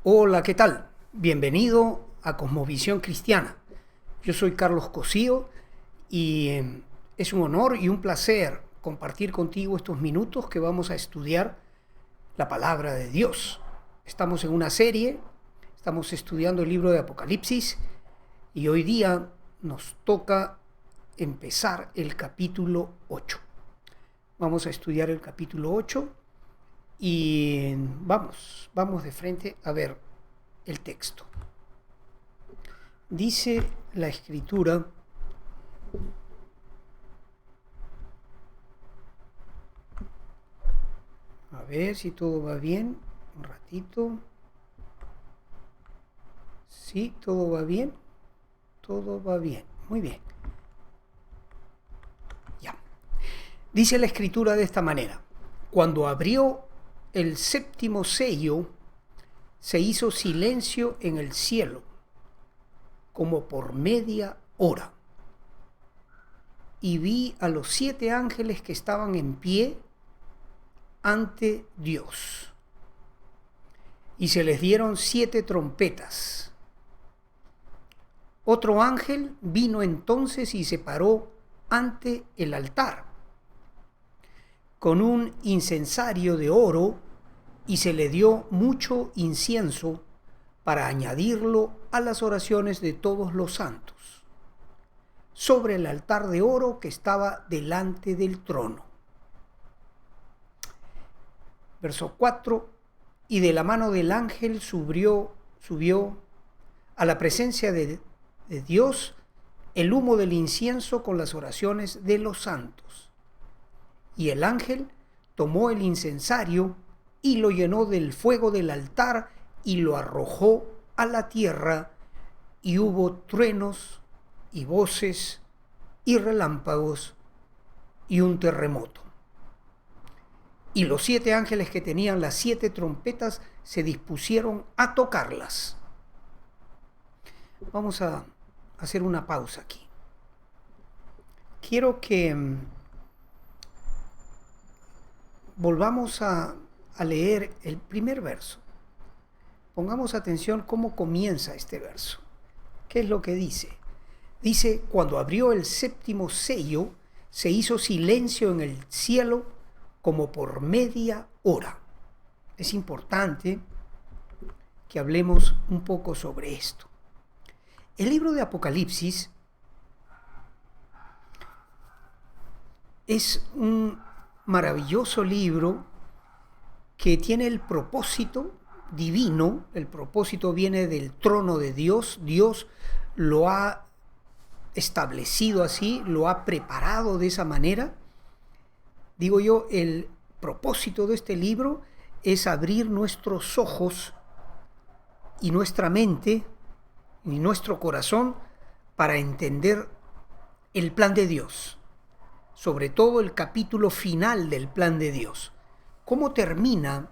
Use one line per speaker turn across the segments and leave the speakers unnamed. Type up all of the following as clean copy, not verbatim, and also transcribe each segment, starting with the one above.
Hola, ¿qué tal? Bienvenido a Cosmovisión Cristiana. Yo soy Carlos Cosío y es un honor y un placer compartir contigo estos minutos que vamos a estudiar la palabra de Dios. Estamos en una serie, estamos estudiando el libro de Apocalipsis y hoy día nos toca empezar el capítulo 8. Vamos a estudiar el capítulo 8 y vamos de frente a ver el texto. Dice la escritura, a ver si todo va bien, un ratito. Sí, todo va bien, muy bien. Ya. Dice la escritura de esta manera: cuando abrió el séptimo sello, se hizo silencio en el cielo, como por media hora. Y vi a los 7 ángeles que estaban en pie ante Dios. Y se les dieron 7 trompetas. Otro ángel vino entonces y se paró ante el altar, con un incensario de oro, y se le dio mucho incienso para añadirlo a las oraciones de todos los santos, sobre el altar de oro que estaba delante del trono. Verso 4: y de la mano del ángel subió a la presencia de Dios el humo del incienso con las oraciones de los santos. Y el ángel tomó el incensario y lo llenó del fuego del altar y lo arrojó a la tierra, y hubo truenos y voces y relámpagos y un terremoto. Y los 7 ángeles que tenían las 7 trompetas se dispusieron a tocarlas. Vamos a hacer una pausa aquí. Quiero que volvamos a leer el primer verso. Pongamos atención cómo comienza este verso. ¿Qué es lo que dice? Dice: cuando abrió el séptimo sello, se hizo silencio en el cielo como por media hora. Es importante que hablemos un poco sobre esto. El libro de Apocalipsis es un maravilloso libro que tiene el propósito divino. El propósito viene del trono de Dios. Dios lo ha establecido así, lo ha preparado de esa manera. Digo yo, el propósito de este libro es abrir nuestros ojos y nuestra mente y nuestro corazón para entender el plan de Dios, sobre todo el capítulo final del plan de Dios. ¿Cómo termina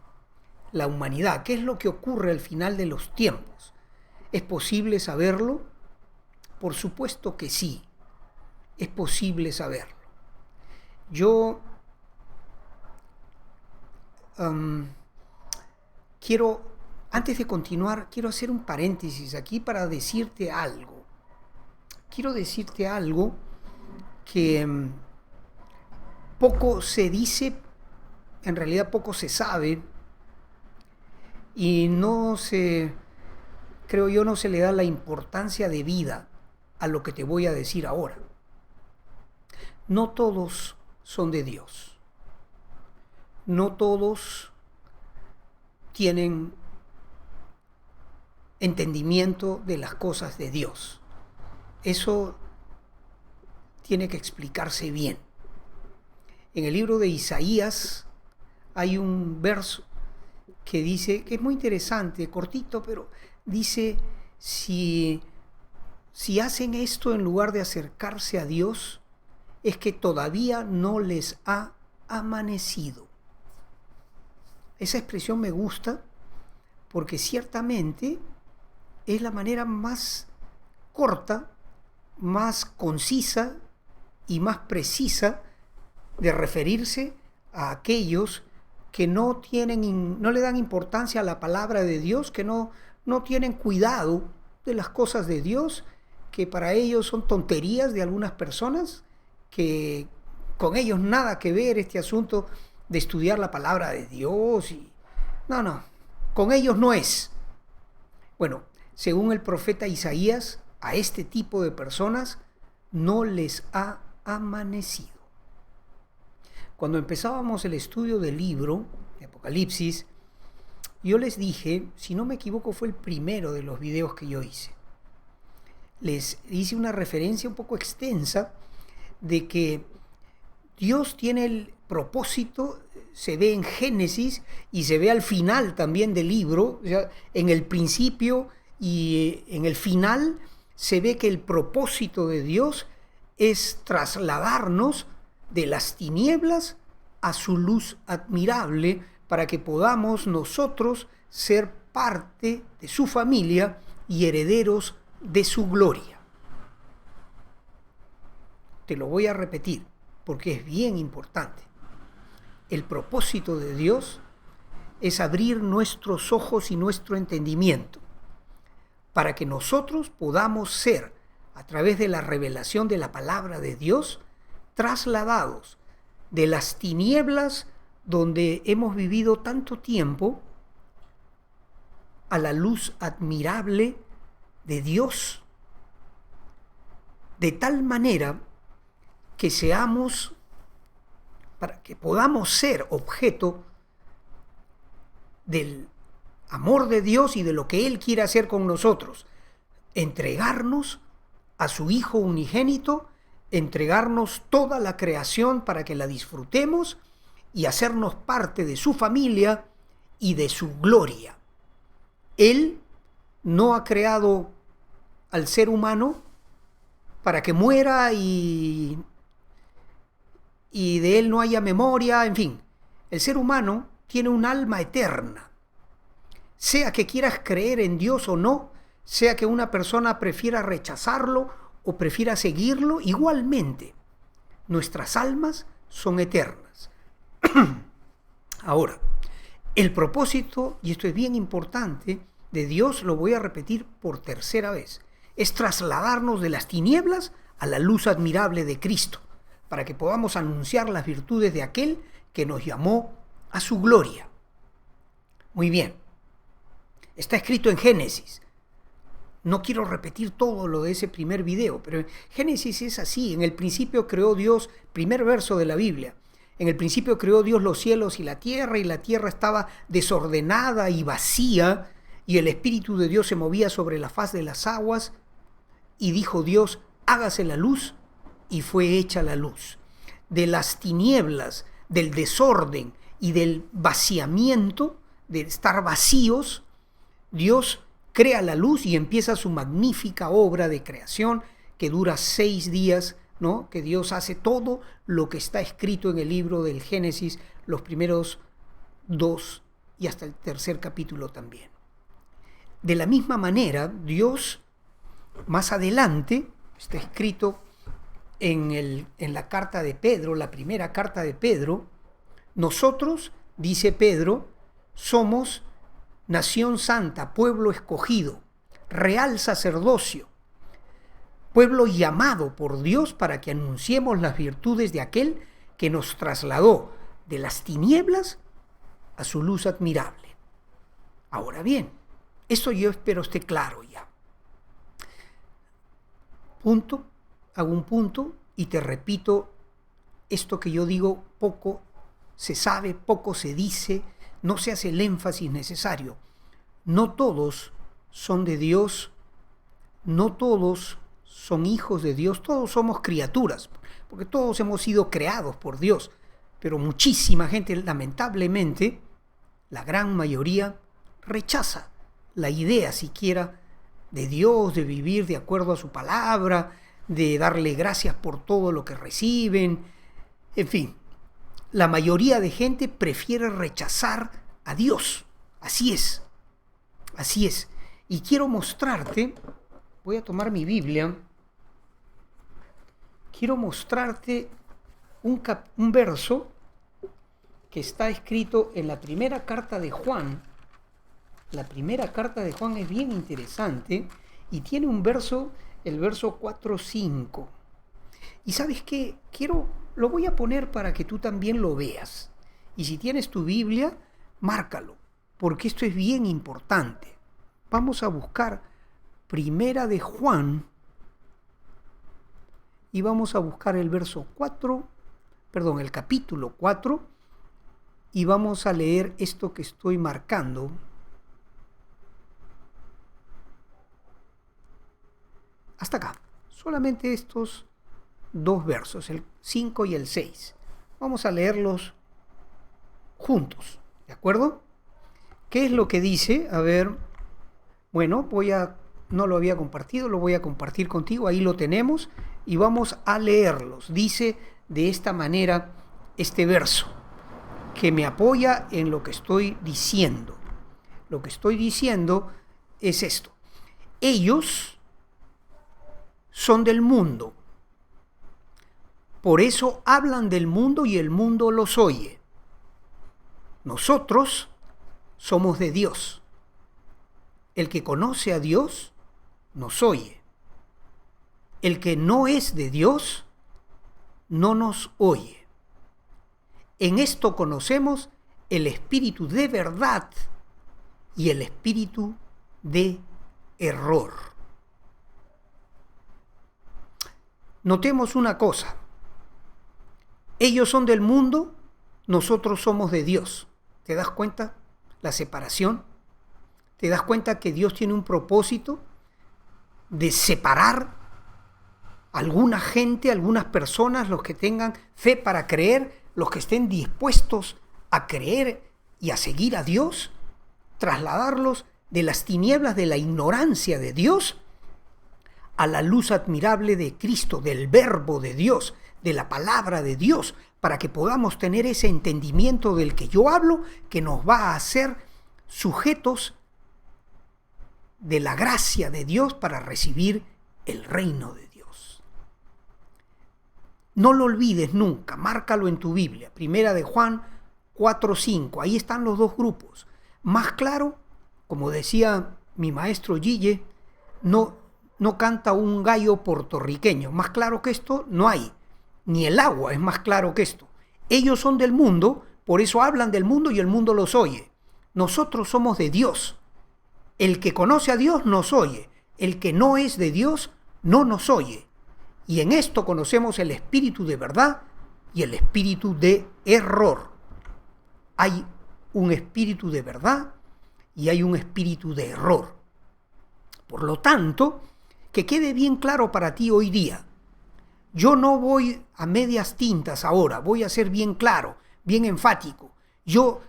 la humanidad? ¿Qué es lo que ocurre al final de los tiempos? ¿Es posible saberlo? Por supuesto que sí, es posible saberlo. Yo antes de continuar, quiero hacer un paréntesis aquí para decirte algo. Quiero decirte algo que poco se dice, en realidad poco se sabe, y creo yo, no se le da la importancia debida a lo que te voy a decir ahora. No todos son de Dios. No todos tienen entendimiento de las cosas de Dios. Eso tiene que explicarse bien. En el libro de Isaías hay un verso que dice, que es muy interesante, cortito, pero dice: si hacen esto en lugar de acercarse a Dios, es que todavía no les ha amanecido. Esa expresión me gusta porque ciertamente es la manera más corta, más concisa y más precisa de referirse a aquellos que no le dan importancia a la palabra de Dios, que no tienen cuidado de las cosas de Dios, que para ellos son tonterías de algunas personas, que con ellos nada que ver este asunto de estudiar la palabra de Dios. No, con ellos no es. Bueno, según el profeta Isaías, a este tipo de personas no les ha amanecido. Cuando empezábamos el estudio del libro de Apocalipsis, yo les dije, si no me equivoco fue el primero de los videos que yo hice, les hice una referencia un poco extensa de que Dios tiene el propósito, se ve en Génesis y se ve al final también del libro, o sea, en el principio y en el final se ve que el propósito de Dios es trasladarnos de las tinieblas a su luz admirable para que podamos nosotros ser parte de su familia y herederos de su gloria. Te lo voy a repetir porque es bien importante. El propósito de Dios es abrir nuestros ojos y nuestro entendimiento para que nosotros podamos ser, a través de la revelación de la palabra de Dios, trasladados de las tinieblas donde hemos vivido tanto tiempo a la luz admirable de Dios, de tal manera que para que podamos ser objeto del amor de Dios y de lo que Él quiere hacer con nosotros, entregarnos a su Hijo unigénito, entregarnos toda la creación para que la disfrutemos y hacernos parte de su familia y de su gloria. Él no ha creado al ser humano para que muera y de él no haya memoria, en fin. El ser humano tiene un alma eterna. Sea que quieras creer en Dios o no, sea que una persona prefiera rechazarlo o prefiera seguirlo, igualmente nuestras almas son eternas. Ahora, el propósito, y esto es bien importante, de Dios, lo voy a repetir por tercera vez, es trasladarnos de las tinieblas a la luz admirable de Cristo, para que podamos anunciar las virtudes de aquel que nos llamó a su gloria. Muy bien, está escrito en Génesis. No quiero repetir todo lo de ese primer video, pero en Génesis es así. En el principio creó Dios, primer verso de la Biblia. En el principio creó Dios los cielos y la tierra estaba desordenada y vacía, y el Espíritu de Dios se movía sobre la faz de las aguas, y dijo Dios, hágase la luz, y fue hecha la luz. De las tinieblas, del desorden y del vaciamiento, de estar vacíos, Dios crea la luz y empieza su magnífica obra de creación que dura 6 días, ¿no? Que Dios hace todo lo que está escrito en el libro del Génesis, los primeros 2 y hasta el 3er capítulo también. De la misma manera, Dios, más adelante, está escrito en la carta de Pedro, la primera carta de Pedro, nosotros, dice Pedro, somos nación santa, pueblo escogido, real sacerdocio, pueblo llamado por Dios para que anunciemos las virtudes de aquel que nos trasladó de las tinieblas a su luz admirable. Ahora bien, esto yo espero esté claro ya. Hago un punto y te repito esto que yo digo, poco se sabe, poco se dice, no se hace el énfasis necesario. No todos son de Dios, no todos son hijos de Dios, todos somos criaturas, porque todos hemos sido creados por Dios, pero muchísima gente, lamentablemente, la gran mayoría, rechaza la idea siquiera de Dios, de vivir de acuerdo a su palabra, de darle gracias por todo lo que reciben, en fin. La mayoría de gente prefiere rechazar a Dios. Así es. Así es. Y quiero mostrarte, voy a tomar mi Biblia, quiero mostrarte un verso que está escrito en la primera carta de Juan. La primera carta de Juan es bien interesante y tiene un verso, el verso 4-5. Y ¿sabes qué? Lo voy a poner para que tú también lo veas. Y si tienes tu Biblia, márcalo, porque esto es bien importante. Vamos a buscar Primera de Juan y vamos a buscar el capítulo 4, y vamos a leer esto que estoy marcando. Hasta acá, solamente estos dos versos, el 5 y el 6. Vamos a leerlos juntos, ¿de acuerdo? ¿Qué es lo que dice? A ver, bueno, no lo había compartido, lo voy a compartir contigo, ahí lo tenemos, y vamos a leerlos. Dice de esta manera este verso, que me apoya en lo que estoy diciendo. Lo que estoy diciendo es esto: ellos son del mundo, por eso hablan del mundo y el mundo los oye. Nosotros somos de Dios. El que conoce a Dios nos oye. El que no es de Dios no nos oye. En esto conocemos el espíritu de verdad y el espíritu de error. Notemos una cosa: ellos son del mundo, nosotros somos de Dios. ¿Te das cuenta la separación? ¿Te das cuenta que Dios tiene un propósito de separar a alguna gente, algunas personas, los que tengan fe para creer, los que estén dispuestos a creer y a seguir a Dios, trasladarlos de las tinieblas de la ignorancia de Dios a la luz admirable de Cristo, del Verbo de Dios, de la palabra de Dios, para que podamos tener ese entendimiento del que yo hablo, que nos va a hacer sujetos de la gracia de Dios para recibir el reino de Dios. No lo olvides nunca, márcalo en tu Biblia. Primera de Juan 4-5, ahí están los dos grupos. Más claro, como decía mi maestro Gille, no canta un gallo puertorriqueño. Más claro que esto no hay. Ni el agua es más claro que esto. Ellos son del mundo, por eso hablan del mundo y el mundo los oye. Nosotros somos de Dios. El que conoce a Dios nos oye. El que no es de Dios no nos oye. Y en esto conocemos el espíritu de verdad y el espíritu de error. Hay un espíritu de verdad y hay un espíritu de error. Por lo tanto, que quede bien claro para ti hoy día. Yo no voy a medias tintas ahora, voy a ser bien claro, bien enfático. Yo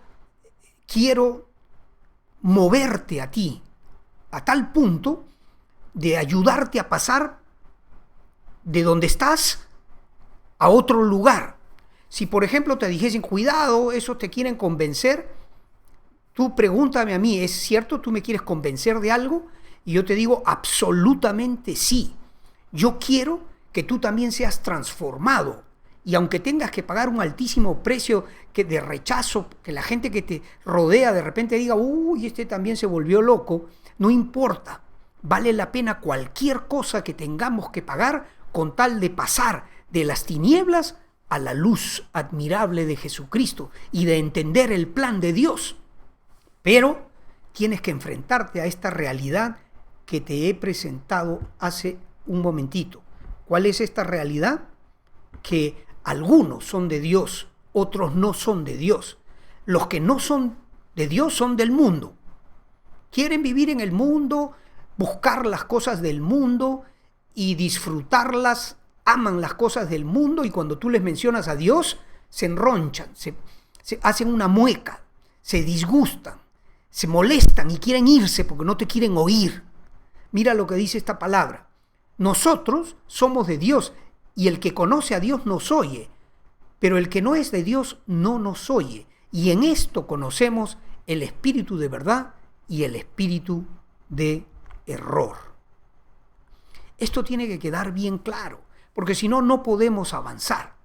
quiero moverte a ti a tal punto de ayudarte a pasar de donde estás a otro lugar. Si por ejemplo te dijesen, cuidado, eso te quieren convencer, tú pregúntame a mí, ¿es cierto? ¿Tú me quieres convencer de algo? Y yo te digo, absolutamente sí. Yo quiero que tú también seas transformado. Y aunque tengas que pagar un altísimo precio de rechazo, que la gente que te rodea de repente diga, uy, este también se volvió loco, no importa. Vale la pena cualquier cosa que tengamos que pagar con tal de pasar de las tinieblas a la luz admirable de Jesucristo y de entender el plan de Dios. Pero tienes que enfrentarte a esta realidad que te he presentado hace un momentito. ¿Cuál es esta realidad? Que algunos son de Dios, otros no son de Dios. Los que no son de Dios son del mundo. Quieren vivir en el mundo, buscar las cosas del mundo y disfrutarlas, aman las cosas del mundo, y cuando tú les mencionas a Dios, se enronchan, se hacen una mueca, se disgustan, se molestan y quieren irse porque no te quieren oír. Mira lo que dice esta palabra. Nosotros somos de Dios y el que conoce a Dios nos oye, pero el que no es de Dios no nos oye. Y en esto conocemos el espíritu de verdad y el espíritu de error. Esto tiene que quedar bien claro, porque si no, no podemos avanzar.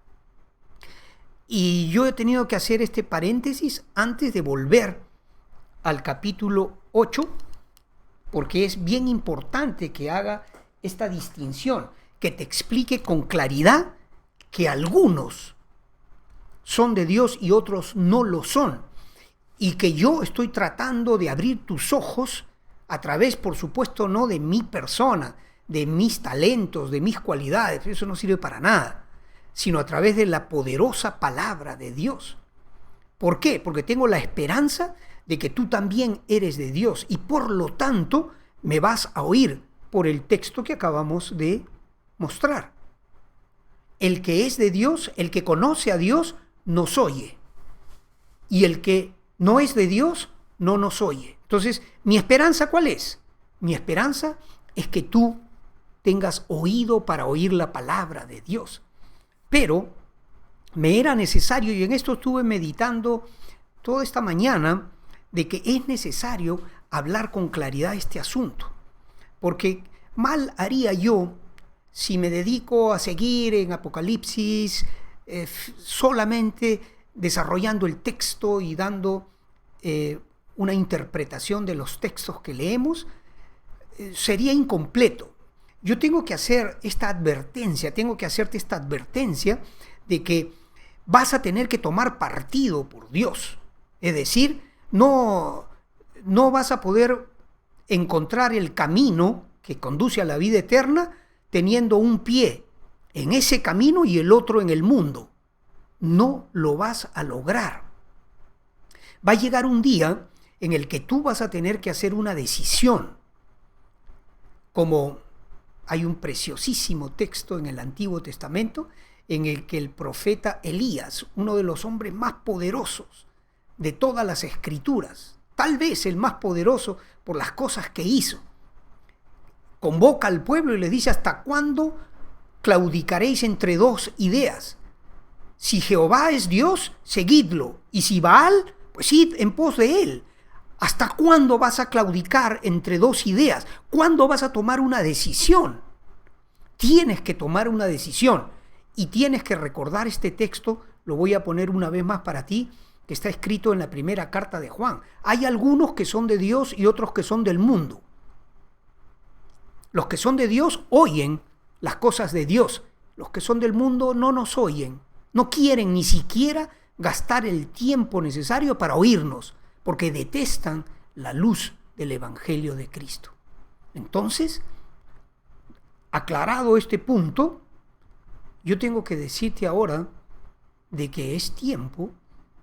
Y yo he tenido que hacer este paréntesis antes de volver al capítulo 8, porque es bien importante que haga esta distinción, que te explique con claridad que algunos son de Dios y otros no lo son, y que yo estoy tratando de abrir tus ojos a través, por supuesto, no de mi persona, de mis talentos, de mis cualidades, eso no sirve para nada, sino a través de la poderosa palabra de Dios. ¿Por qué? Porque tengo la esperanza de que tú también eres de Dios y por lo tanto me vas a oír por el texto que acabamos de mostrar. El que es de Dios, el que conoce a Dios, nos oye. Y el que no es de Dios, no nos oye. Entonces, ¿mi esperanza cuál es? Mi esperanza es que tú tengas oído para oír la palabra de Dios. Pero me era necesario, y en esto estuve meditando toda esta mañana, de que es necesario hablar con claridad este asunto. Porque mal haría yo si me dedico a seguir en Apocalipsis solamente desarrollando el texto y dando una interpretación de los textos que leemos, sería incompleto. Yo tengo que hacer esta advertencia, tengo que hacerte esta advertencia de que vas a tener que tomar partido por Dios. Es decir, no vas a poder encontrar el camino que conduce a la vida eterna teniendo un pie en ese camino y el otro en el mundo. No lo vas a lograr. Va a llegar un día en el que tú vas a tener que hacer una decisión. Como hay un preciosísimo texto en el Antiguo Testamento en el que el profeta Elías, uno de los hombres más poderosos de todas las escrituras, tal vez el más poderoso por las cosas que hizo, convoca al pueblo y le dice: ¿hasta cuándo claudicaréis entre dos ideas? Si Jehová es Dios, seguidlo, y si Baal, pues id en pos de él. ¿Hasta cuándo vas a claudicar entre dos ideas? ¿Cuándo vas a tomar una decisión? Tienes que tomar una decisión y tienes que recordar este texto. Lo voy a poner una vez más para ti, que está escrito en la primera carta de Juan. Hay algunos que son de Dios y otros que son del mundo. Los que son de Dios oyen las cosas de Dios. Los que son del mundo no nos oyen. No quieren ni siquiera gastar el tiempo necesario para oírnos, porque detestan la luz del Evangelio de Cristo. Entonces, aclarado este punto, yo tengo que decirte ahora de que es tiempo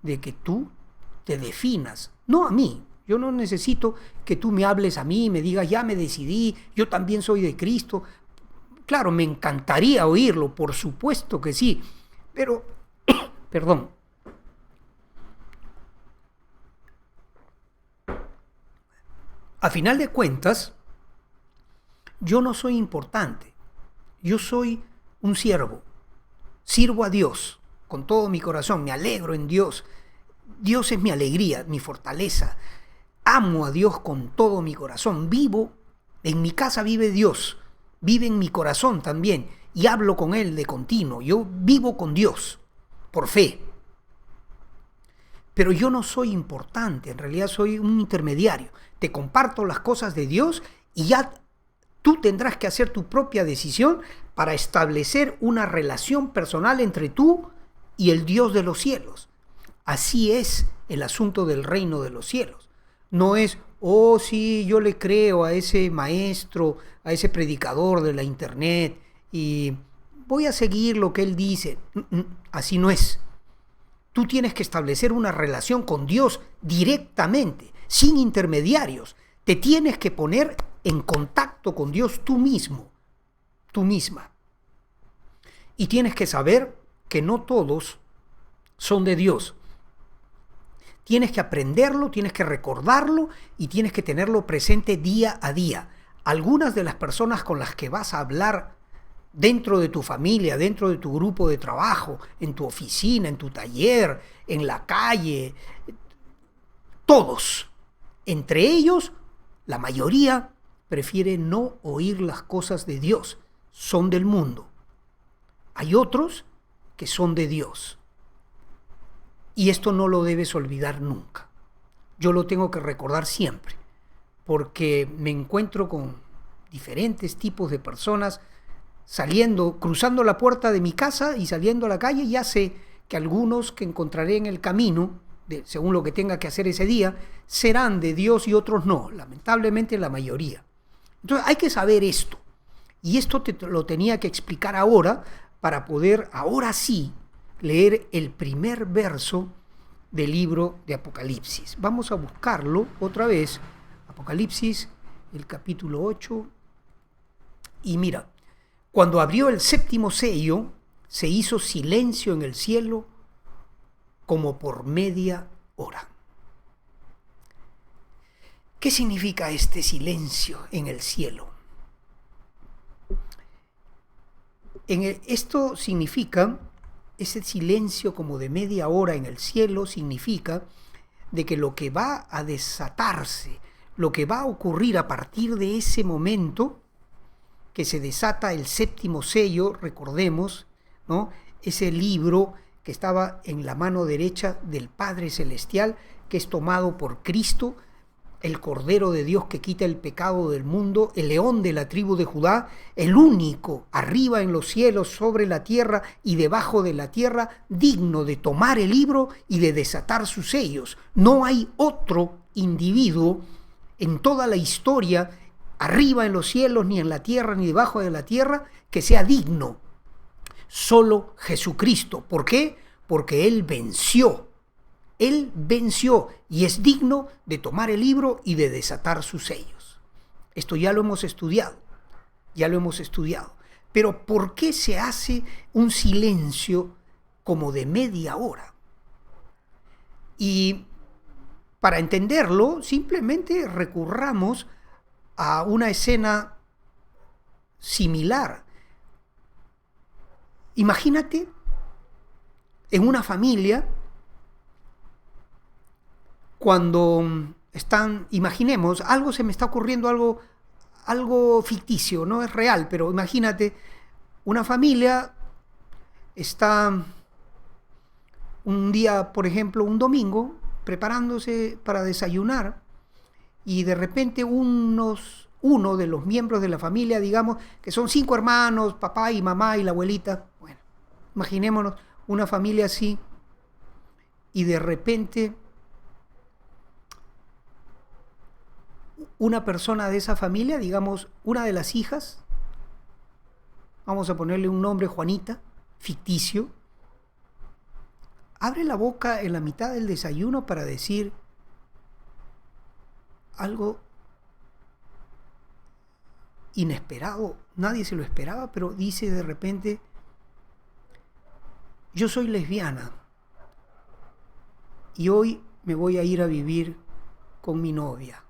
de que tú te definas, no a mí. Yo no necesito que tú me hables a mí y me digas: ya me decidí, yo también soy de Cristo. Claro, me encantaría oírlo, por supuesto que sí, pero, perdón, a final de cuentas, yo no soy importante, yo soy un siervo, sirvo a Dios con todo mi corazón, me alegro en Dios, Dios es mi alegría, mi fortaleza, amo a Dios con todo mi corazón, vivo, en mi casa vive Dios, vive en mi corazón también y hablo con Él de continuo, yo vivo con Dios por fe. Pero yo no soy importante, en realidad soy un intermediario. Te comparto las cosas de Dios y ya tú tendrás que hacer tu propia decisión para establecer una relación personal entre tú y el Dios de los cielos. Así es el asunto del reino de los cielos. No es: oh sí, yo le creo a ese maestro, a ese predicador de la internet y voy a seguir lo que él dice. Así no es. Tú tienes que establecer una relación con Dios directamente, sin intermediarios. Te tienes que poner en contacto con Dios tú mismo, tú misma. Y tienes que saber que no todos son de Dios. Tienes que aprenderlo, tienes que recordarlo y tienes que tenerlo presente día a día. Algunas de las personas con las que vas a hablar dentro de tu familia, dentro de tu grupo de trabajo, en tu oficina, en tu taller, en la calle, todos, entre ellos, la mayoría prefiere no oír las cosas de Dios, son del mundo. Hay otros que son de Dios. Y esto no lo debes olvidar nunca. Yo lo tengo que recordar siempre, porque me encuentro con diferentes tipos de personas saliendo, cruzando la puerta de mi casa y saliendo a la calle. Ya sé que algunos que encontraré en el camino, según lo que tenga que hacer ese día, serán de Dios y otros no, lamentablemente la mayoría. Entonces hay que saber esto, y esto te lo tenía que explicar ahora para poder, ahora sí, leer el primer verso del libro de Apocalipsis. Vamos a buscarlo otra vez, Apocalipsis, el capítulo 8, y mira, cuando abrió el séptimo sello, se hizo silencio en el cielo como por media hora. ¿Qué significa este silencio en el cielo? Esto significa, ese silencio como de media hora en el cielo significa de que lo que va a desatarse, lo que va a ocurrir a partir de ese momento que se desata el séptimo sello, recordemos, ¿no? Ese libro que estaba en la mano derecha del Padre Celestial, que es tomado por Cristo, el Cordero de Dios que quita el pecado del mundo, el león de la tribu de Judá, el único arriba en los cielos, sobre la tierra y debajo de la tierra, digno de tomar el libro y de desatar sus sellos. No hay otro individuo en toda la historia, arriba en los cielos, ni en la tierra, ni debajo de la tierra, que sea digno. Solo Jesucristo. ¿Por qué? Porque Él venció. Él venció y es digno de tomar el libro y de desatar sus sellos. Esto ya lo hemos estudiado, Pero ¿por qué se hace un silencio como de media hora? Y para entenderlo, simplemente recurramos a una escena similar. Imagínate en una familia cuando imaginemos, algo se me está ocurriendo, algo ficticio, no es real, pero imagínate, una familia está un día, por ejemplo, un domingo, preparándose para desayunar, y de repente uno de los miembros de la familia, digamos, que son 5 hermanos, papá y mamá y la abuelita, bueno, imaginémonos una familia así, y de repente una persona de esa familia, digamos, una de las hijas, vamos a ponerle un nombre, Juanita, ficticio, abre la boca en la mitad del desayuno para decir algo inesperado, nadie se lo esperaba, pero dice de repente: yo soy lesbiana y hoy me voy a ir a vivir con mi novia.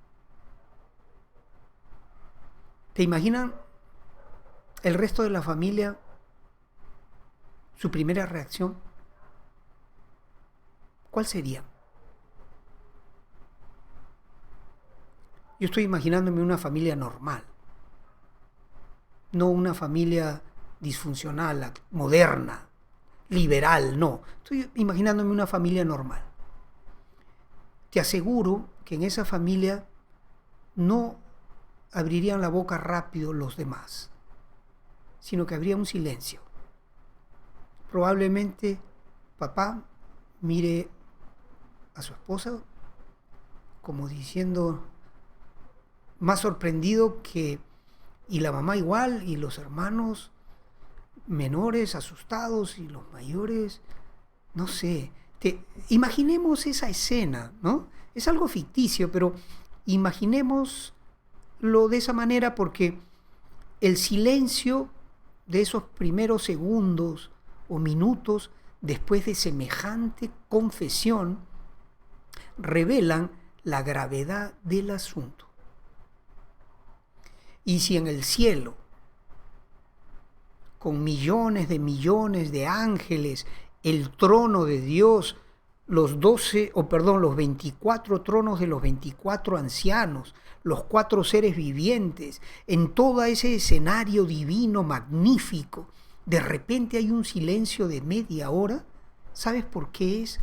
¿Te imaginan el resto de la familia, su primera reacción? ¿Cuál sería? Yo estoy imaginándome una familia normal, no una familia disfuncional, moderna, liberal, no. Estoy imaginándome una familia normal. Te aseguro que en esa familia no abrirían la boca rápido los demás, sino que habría un silencio. Probablemente papá mire a su esposa como diciendo, más sorprendido que, y la mamá igual, y los hermanos menores asustados, y los mayores, no sé. Imaginemos esa escena, ¿no? Es algo ficticio, pero imaginémoslo de esa manera, porque el silencio de esos primeros segundos o minutos después de semejante confesión revelan la gravedad del asunto. Y si en el cielo, con millones de ángeles, el trono de Dios, los 24 tronos de los 24 ancianos, los 4 seres vivientes, en todo ese escenario divino, magnífico, de repente hay un silencio de media hora, ¿sabes por qué es?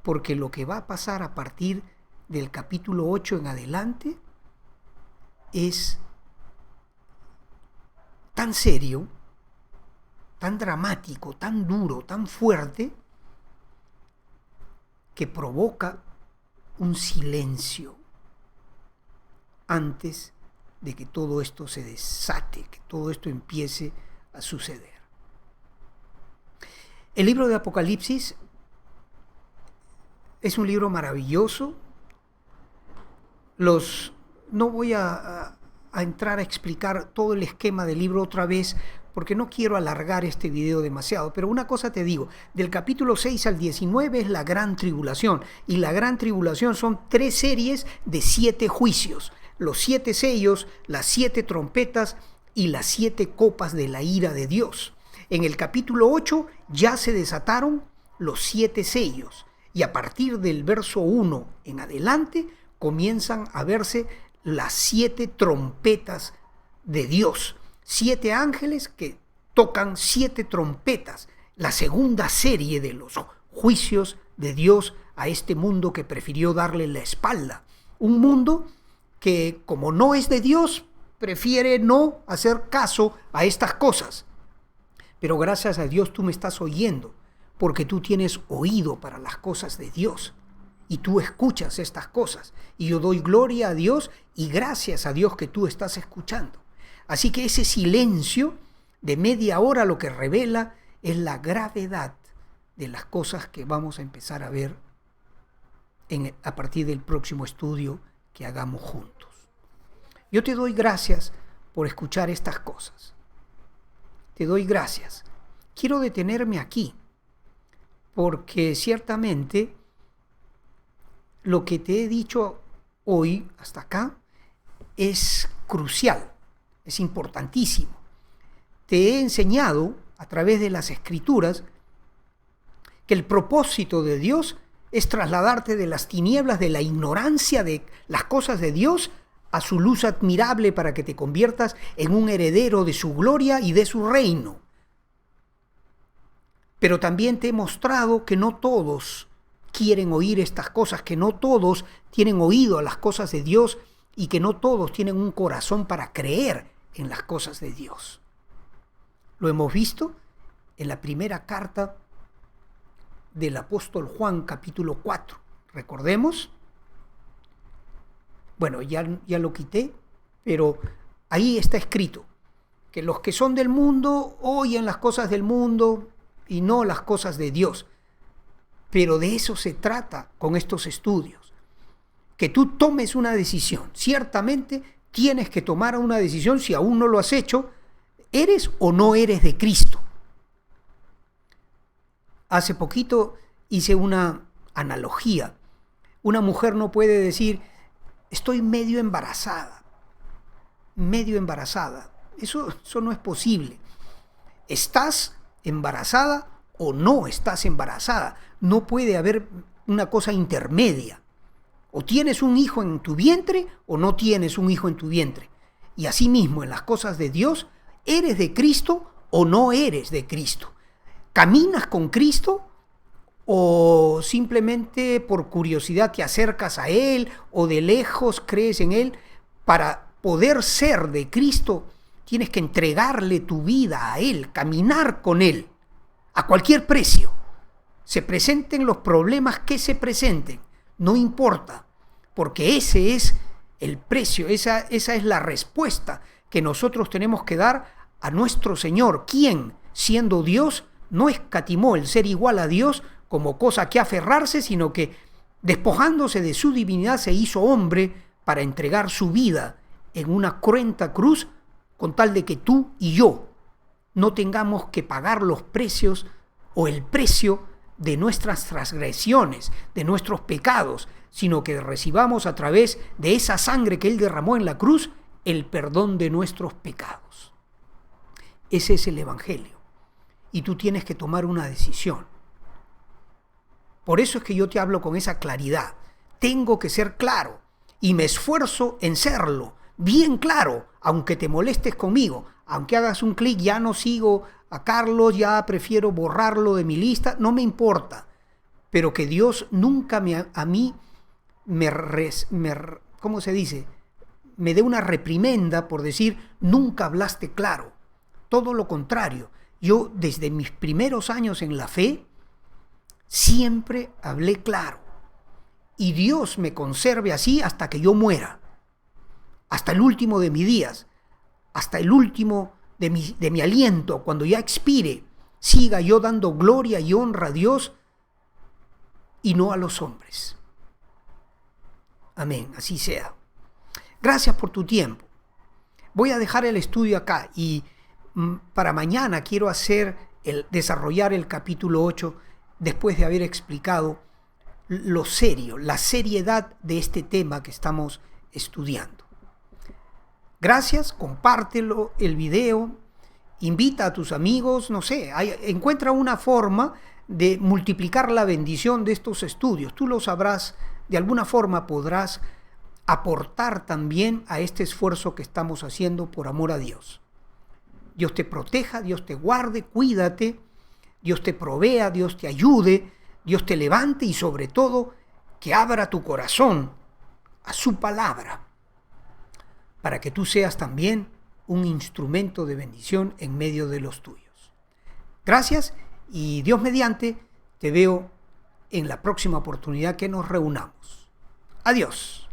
porque lo que va a pasar a partir del capítulo 8 en adelante es tan serio, tan dramático, tan duro, tan fuerte, que provoca un silencio antes de que todo esto se desate, que todo esto empiece a suceder. El libro de Apocalipsis es un libro maravilloso. No voy a entrar a explicar todo el esquema del libro otra vez, porque no quiero alargar este video demasiado, pero una cosa te digo, del capítulo 6 al 19 es la gran tribulación, y la gran tribulación son 3 series de 7 juicios, los 7 sellos, las 7 trompetas y las 7 copas de la ira de Dios. En el capítulo 8 ya se desataron los 7 sellos, y a partir del verso 1 en adelante comienzan a verse las 7 trompetas de Dios. 7 ángeles que tocan 7 trompetas, la segunda serie de los juicios de Dios a este mundo que prefirió darle la espalda. Un mundo que, como no es de Dios, prefiere no hacer caso a estas cosas. Pero gracias a Dios tú me estás oyendo, porque tú tienes oído para las cosas de Dios. Y tú escuchas estas cosas. Y yo doy gloria a Dios y gracias a Dios que tú estás escuchando. Así que ese silencio de media hora lo que revela es la gravedad de las cosas que vamos a empezar a ver a partir del próximo estudio que hagamos juntos. Yo te doy gracias por escuchar estas cosas. Te doy gracias. Quiero detenerme aquí, porque ciertamente lo que te he dicho hoy hasta acá es crucial. Es importantísimo. Te he enseñado a través de las Escrituras que el propósito de Dios es trasladarte de las tinieblas, de la ignorancia de las cosas de Dios, a su luz admirable para que te conviertas en un heredero de su gloria y de su reino. Pero también te he mostrado que no todos quieren oír estas cosas, que no todos tienen oído a las cosas de Dios y que no todos tienen un corazón para creer en las cosas de Dios. Lo hemos visto en la primera carta del apóstol Juan, capítulo 4. ¿Recordemos? Bueno, ya lo quité, pero ahí está escrito que los que son del mundo oyen las cosas del mundo y no las cosas de Dios. Pero de eso se trata con estos estudios. Que tú tomes una decisión. Ciertamente tienes que tomar una decisión si aún no lo has hecho. ¿Eres o no eres de Cristo? Hace poquito hice una analogía. Una mujer no puede decir, estoy medio embarazada. Medio embarazada. Eso no es posible. ¿Estás embarazada o no estás embarazada? No puede haber una cosa intermedia. O tienes un hijo en tu vientre o no tienes un hijo en tu vientre. Y asimismo en las cosas de Dios, ¿eres de Cristo o no eres de Cristo? ¿Caminas con Cristo o simplemente por curiosidad te acercas a Él o de lejos crees en Él? Para poder ser de Cristo tienes que entregarle tu vida a Él, caminar con Él a cualquier precio. Se presenten los problemas que se presenten, no importa, porque ese es el precio, esa es la respuesta que nosotros tenemos que dar a nuestro Señor, quien, siendo Dios, no escatimó el ser igual a Dios como cosa que aferrarse, sino que despojándose de su divinidad se hizo hombre para entregar su vida en una cruenta cruz con tal de que tú y yo no tengamos que pagar los precios o el precio de nuestras transgresiones, de nuestros pecados, sino que recibamos a través de esa sangre que Él derramó en la cruz el perdón de nuestros pecados. Ese es el Evangelio. Y tú tienes que tomar una decisión. Por eso es que yo te hablo con esa claridad. Tengo que ser claro y me esfuerzo en serlo, bien claro, aunque te molestes conmigo, aunque hagas un clic, ya no sigo a Carlos, ya prefiero borrarlo de mi lista, no me importa. pero que Dios nunca a mí ¿cómo se dice? Me dé una reprimenda por decir, nunca hablaste claro. Todo lo contrario. Yo, desde mis primeros años en la fe, siempre hablé claro. Y Dios me conserve así hasta que yo muera. Hasta el último de mis días. Hasta el último de mi aliento. Cuando ya expire, siga yo dando gloria y honra a Dios y no a los hombres. Amén, así sea. Gracias por tu tiempo. Voy a dejar el estudio acá y para mañana quiero desarrollar el capítulo 8 después de haber explicado lo serio, la seriedad de este tema que estamos estudiando. Gracias, compártelo el video, invita a tus amigos, no sé, encuentra una forma de multiplicar la bendición de estos estudios. Tú lo sabrás, de alguna forma podrás aportar también a este esfuerzo que estamos haciendo por amor a Dios. Dios te proteja, Dios te guarde, cuídate, Dios te provea, Dios te ayude, Dios te levante y sobre todo que abra tu corazón a su palabra para que tú seas también un instrumento de bendición en medio de los tuyos. Gracias y Dios mediante te veo en la próxima oportunidad que nos reunamos. Adiós.